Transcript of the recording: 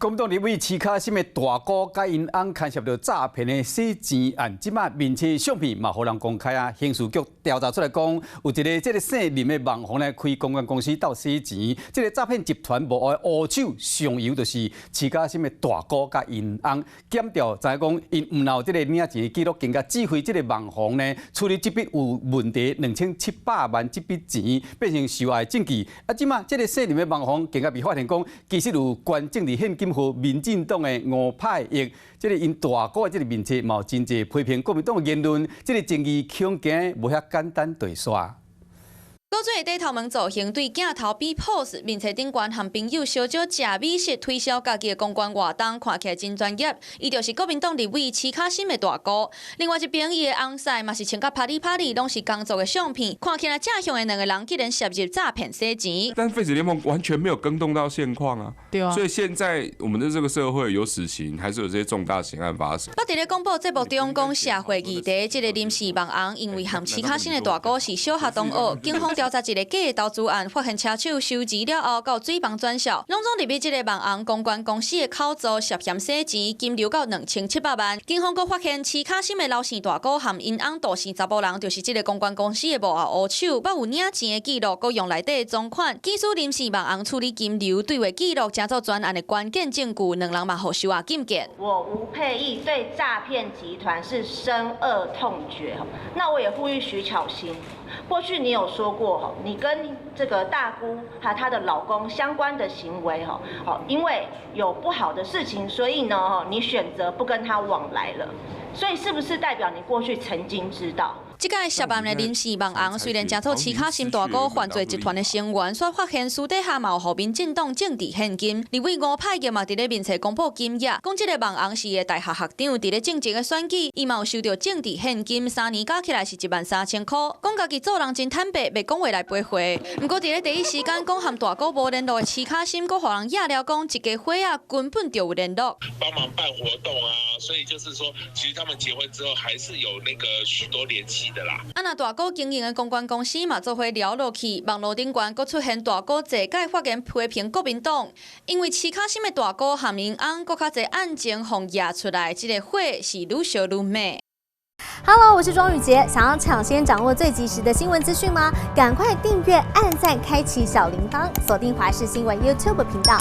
国民党立委徐卡心的大哥甲因翁牵涉到诈骗的洗钱案，即马面册相片嘛，互人公开啊。刑事局调查出来讲，有一个这姓林的网红呢，开公关公司斗洗钱，这个诈骗集团幕后黑手上游就是徐卡心的大哥甲因翁。检调知影讲，因唔有这个领钱的记录，更加指挥这个网红呢处理这笔有问题2700万这笔钱变成受害证据。啊，即马这个姓林的网红更加被发现讲，其实有关政治现金和民进党的吴派役，这个因大哥的这个面册嘛有真侪批评国民党的言论，这个争议恐惊无遐简单对刷。古早低头毛造型，对镜头比 pose， 面册顶悬和朋友小酒食美食，推销家己的公关活动，看起来真专业。伊就是国民党立委徐卡心的大哥。另外一边，伊的翁婿嘛是穿甲啪里啪里，拢是工作的相片，看起来正向的两个人竟然涉入诈骗洗钱。但废止联盟完全没有更动到现况啊，对啊。所以现在我们的这个社会有死刑，还是有这些重大刑案发生。我伫咧广播节目中讲社会议题，这个临时网红因为和徐卡心的大哥是小学同学，警方调查一个假的投资案，发现车手收钱了后，到水房转销，拢总入去这个网红公关公司的口座，涉嫌洗钱，金流到2700万。警方阁发现徐卡心的老姓大哥和因翁大姓查甫人，就是这个公关公司的幕后黑手，捌有领钱的记录，阁用内底的赃款。技术临时网红处理金流对话记录，加做专案的关键证据，两人嘛互收押禁见。我吴佩益对诈骗集团是深恶痛绝，那我也呼吁徐巧芯。过去你有说过，你跟这个大姑还有她的老公相关的行为，因为有不好的事情，所以呢，你选择不跟他往来了。所以是不是代表你过去曾经知道？这个涉案的临时网红虽然查出徐卡心大哥犯罪集团的成员，却发现私底下嘛有民进党政治现金。立委吴派役嘛伫咧面册公布金额，讲这个网红是个大学学长，伫咧正职的选举，伊嘛有收到政治现金，3年加起来是13000块。讲家己做人真坦白，袂讲话来赔回。不过伫咧第一时间讲和大哥无联络的徐卡心，佫互人压了讲，一家伙仔根本就有联络，帮忙办活动啊，所以就是说，其实他们结婚之后还是有那个许多联系。那大哥经营的公关公司嘛，做伙聊落去，网络顶悬佫出现大哥坐界发言批评国民党，因为徐卡心的大哥和因翁佫较侪案件互压出来，这个火是愈烧愈猛。Hello， 我是庄宇杰，想要抢先掌握最及时的新闻资讯吗？赶快订阅、按赞、开启小铃铛，锁定华视新闻 YouTube 频道。